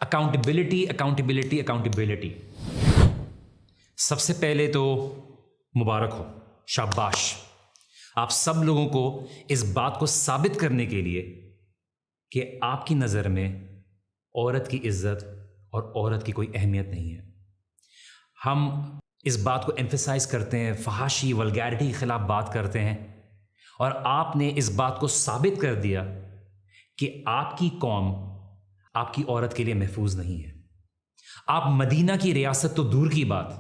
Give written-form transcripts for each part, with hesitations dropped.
Accountability accountability accountability سب سے پہلے تو مبارک ہو، شاباش آپ سب لوگوں کو اس بات کو ثابت کرنے کے لیے کہ آپ کی نظر میں عورت کی عزت اور عورت کی کوئی اہمیت نہیں ہے۔ ہم اس بات کو ایمفیسائز کرتے ہیں، فحاشی ولگیرٹی کے خلاف بات کرتے ہیں، اور آپ نے اس بات کو ثابت کر دیا کہ آپ کی قوم آپ کی عورت کے لیے محفوظ نہیں ہے۔ آپ مدینہ کی ریاست تو دور کی بات،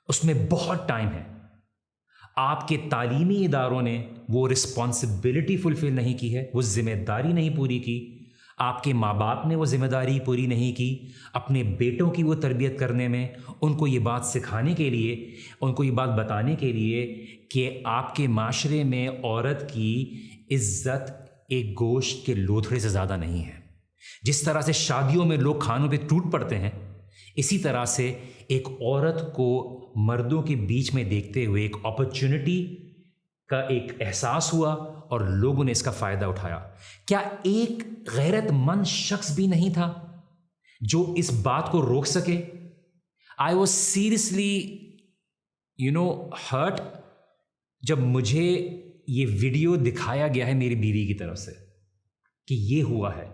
اس میں بہت ٹائم ہے، آپ کے تعلیمی اداروں نے وہ رسپانسبلٹی فلفل نہیں کی ہے، وہ ذمہ داری نہیں پوری کی، آپ کے ماں باپ نے وہ ذمہ داری پوری نہیں کی اپنے بیٹوں کی وہ تربیت کرنے میں، ان کو یہ بات سکھانے کے لیے، ان کو یہ بات بتانے کے لیے کہ آپ کے معاشرے میں عورت کی عزت ایک گوشت کے لوتھڑے سے زیادہ نہیں ہے۔ جس طرح سے شادیوں میں لوگ کھانوں پہ ٹوٹ پڑتے ہیں، اسی طرح سے ایک عورت کو مردوں کے بیچ میں دیکھتے ہوئے ایک اپرچونٹی کا ایک احساس ہوا اور لوگوں نے اس کا فائدہ اٹھایا۔ کیا ایک غیرت مند شخص بھی نہیں تھا جو اس بات کو روک سکے؟ آئی واز سیریسلی ہرٹ جب مجھے یہ ویڈیو دکھایا گیا ہے میری بیوی کی طرف سے کہ یہ ہوا ہے۔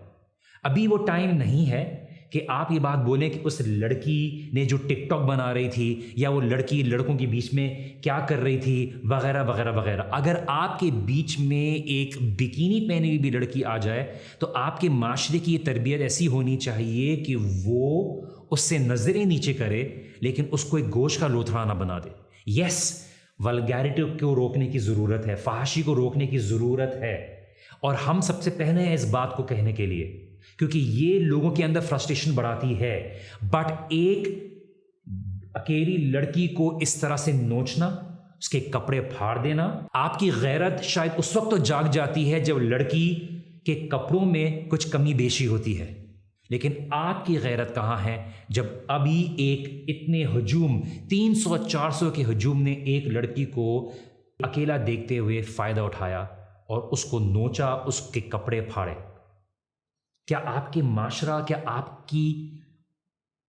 ابھی وہ ٹائم نہیں ہے کہ آپ یہ بات بولیں کہ اس لڑکی نے جو ٹک ٹاک بنا رہی تھی یا وہ لڑکی لڑکوں کے بیچ میں کیا کر رہی تھی وغیرہ وغیرہ وغیرہ۔ اگر آپ کے بیچ میں ایک بکینی پہنی ہوئی بھی لڑکی آ جائے تو آپ کے معاشرے کی یہ تربیت ایسی ہونی چاہیے کہ وہ اس سے نظریں نیچے کرے لیکن اس کو ایک گوشت کا لوتھڑا نہ بنا دے۔ یس، ولگیرٹی کو روکنے کی ضرورت ہے، فحاشی کو روکنے کی ضرورت ہے، اور ہم سب سے پہلے ہیں اس بات کو کہنے کے لیے کیونکہ یہ لوگوں کے اندر فرسٹریشن بڑھاتی ہے۔ بٹ ایک اکیلی لڑکی کو اس طرح سے نوچنا، اس کے کپڑے پھاڑ دینا، آپ کی غیرت شاید اس وقت تو جاگ جاتی ہے جب لڑکی کے کپڑوں میں کچھ کمی بیشی ہوتی ہے، لیکن آپ کی غیرت کہاں ہے جب ابھی ایک اتنے ہجوم 300-400 کے ہجوم نے ایک لڑکی کو اکیلا دیکھتے ہوئے فائدہ اٹھایا اور اس کو نوچا، اس کے کپڑے پھاڑے۔ کیا آپ کے معاشرہ، کیا آپ کی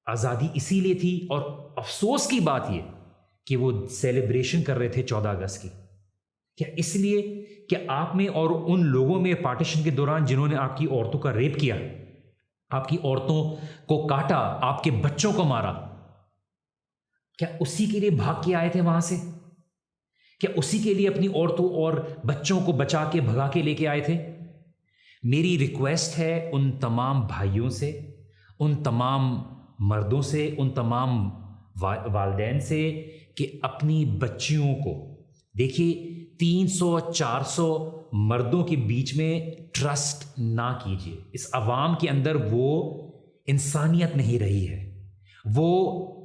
آزادی اسی لیے تھی؟ اور افسوس کی بات یہ کہ وہ سیلیبریشن کر رہے تھے 14 اگست کی، کیا اس لیے کہ آپ میں اور ان لوگوں میں پارٹیشن کے دوران جنہوں نے آپ کی عورتوں کا ریپ کیا، آپ کی عورتوں کو کاٹا، آپ کے بچوں کو مارا، کیا اسی کے لیے بھاگ کے آئے تھے وہاں سے؟ کیا اسی کے لیے اپنی عورتوں اور بچوں کو بچا کے بھگا کے لے کے آئے تھے؟ میری ریکویسٹ ہے ان تمام بھائیوں سے، ان تمام مردوں سے، ان تمام والدین سے کہ اپنی بچیوں کو دیکھیے 300-400 مردوں کے بیچ میں ٹرسٹ نہ کیجیے۔ اس عوام کے اندر وہ انسانیت نہیں رہی ہے، وہ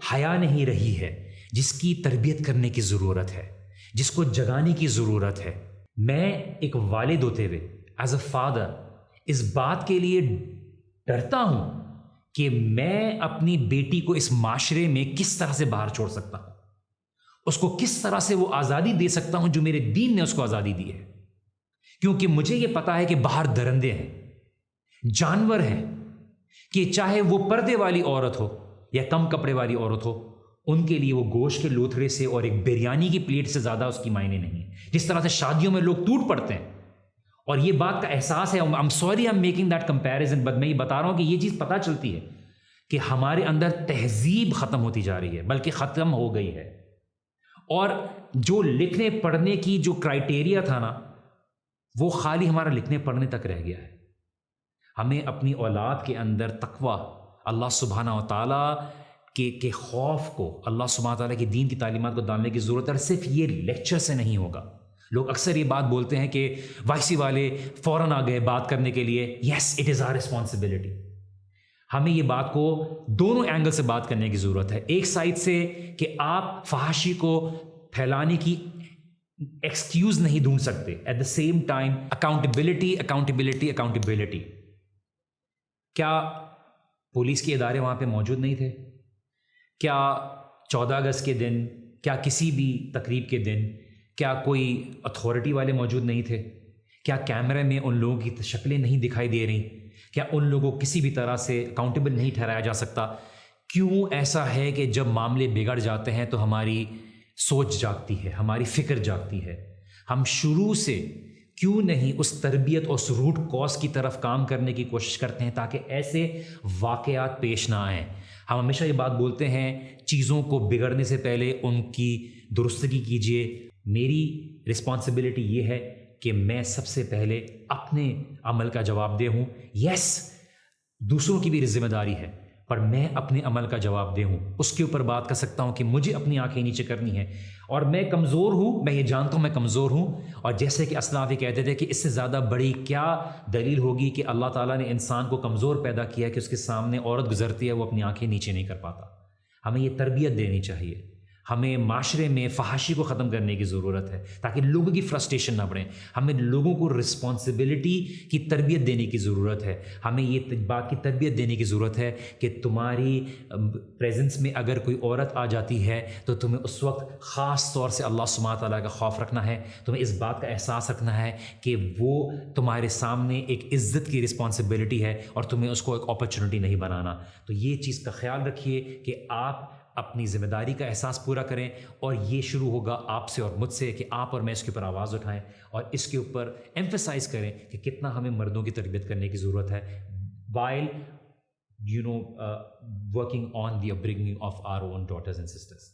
حیا نہیں رہی ہے جس کی تربیت کرنے کی ضرورت ہے، جس کو جگانے کی ضرورت ہے۔ میں ایک والد ہوتے ہوئے ایز اے فادر اس بات کے لیے ڈرتا ہوں کہ میں اپنی بیٹی کو اس معاشرے میں کس طرح سے باہر چھوڑ سکتا ہوں، اس کو کس طرح سے وہ آزادی دے سکتا ہوں جو میرے دین نے اس کو آزادی دی ہے، کیونکہ مجھے یہ پتا ہے کہ باہر درندے ہیں، جانور ہیں، کہ چاہے وہ پردے والی عورت ہو یا کم کپڑے والی عورت ہو، ان کے لیے وہ گوشت کے لوتھڑے سے اور ایک بریانی کی پلیٹ سے زیادہ اس کی معنی نہیں ہے۔ جس طرح سے شادیوں میں لوگ ٹوٹ پڑتے ہیں اور یہ بات کا احساس ہے، I'm sorry I'm making that comparison، but میں یہ بتا رہا ہوں کہ یہ چیز پتہ چلتی ہے کہ ہمارے اندر تہذیب ختم ہوتی جا رہی ہے، بلکہ ختم ہو گئی ہے، اور جو لکھنے پڑھنے کی جو کرائٹیریا تھا نا، وہ خالی ہمارا لکھنے پڑھنے تک رہ گیا ہے۔ ہمیں اپنی اولاد کے اندر تقویٰ، اللہ سبحانہ و تعالیٰ کے خوف کو، اللہ سبحانہ و تعالیٰ کی دین کی تعلیمات کو ڈالنے کی ضرورت ہے۔ صرف یہ لیکچر سے نہیں ہوگا۔ لوگ اکثر یہ بات بولتے ہیں کہ وائسی والے فوراً آ گئے بات کرنے کے لیے۔ یس، اٹ از آور ریسپانسبلٹی۔ ہمیں یہ بات کو دونوں اینگل سے بات کرنے کی ضرورت ہے۔ ایک سائڈ سے کہ آپ فحاشی کو پھیلانے کی ایکسکیوز نہیں ڈھونڈ سکتے، at the same time accountability accountability accountability. کیا پولیس کے ادارے وہاں پہ موجود نہیں تھے؟ کیا 14 اگست کے دن، کیا کسی بھی تقریب کے دن کیا کوئی اتھارٹی والے موجود نہیں تھے؟ کیا کیمرے میں ان لوگوں کی شکلیں نہیں دکھائی دے رہی؟ کیا ان لوگوں کو کسی بھی طرح سے اکاؤنٹیبل نہیں ٹھہرایا جا سکتا؟ کیوں ایسا ہے کہ جب معاملے بگڑ جاتے ہیں تو ہماری سوچ جاگتی ہے، ہماری فکر جاگتی ہے؟ ہم شروع سے کیوں نہیں اس تربیت اور اس روٹ کاز کی طرف کام کرنے کی کوشش کرتے ہیں تاکہ ایسے واقعات پیش نہ آئیں؟ ہم ہمیشہ یہ بات بولتے ہیں چیزوں کو بگڑنے سے پہلے ان کی درستگی کیجیے۔ میری رسپانسبلٹی یہ ہے کہ میں سب سے پہلے اپنے عمل کا جواب دہ ہوں۔ یس، دوسروں کی بھی ذمہ داری ہے، پر میں اپنے عمل کا جواب دہ ہوں، اس کے اوپر بات کر سکتا ہوں کہ مجھے اپنی آنکھیں نیچے کرنی ہے، اور میں کمزور ہوں، میں یہ جانتا ہوں میں کمزور ہوں۔ اور جیسے کہ اسلاف یہ کہتے تھے کہ اس سے زیادہ بڑی کیا دلیل ہوگی کہ اللہ تعالیٰ نے انسان کو کمزور پیدا کیا کہ اس کے سامنے عورت گزرتی ہے وہ اپنی آنکھیں نیچے نہیں کر پاتا۔ ہمیں یہ تربیت دینی چاہیے، ہمیں معاشرے میں فحاشی کو ختم کرنے کی ضرورت ہے تاکہ لوگوں کی فرسٹریشن نہ بڑھیں۔ ہمیں لوگوں کو رسپانسبلٹی کی تربیت دینے کی ضرورت ہے، ہمیں یہ بات کی تربیت دینے کی ضرورت ہے کہ تمہاری پریزنس میں اگر کوئی عورت آ جاتی ہے تو تمہیں اس وقت خاص طور سے اللہ سبحانہ تعالیٰ کا خوف رکھنا ہے، تمہیں اس بات کا احساس رکھنا ہے کہ وہ تمہارے سامنے ایک عزت کی رسپانسبلٹی ہے اور تمہیں اس کو ایک اپرچونٹی نہیں بنانا۔ تو یہ چیز کا خیال رکھیے کہ آپ اپنی ذمہ داری کا احساس پورا کریں، اور یہ شروع ہوگا آپ سے اور مجھ سے کہ آپ اور میں اس کے اوپر آواز اٹھائیں اور اس کے اوپر ایمفیسائز کریں کہ کتنا ہمیں مردوں کی تربیت کرنے کی ضرورت ہے while working on the upbringing of our own daughters and sisters.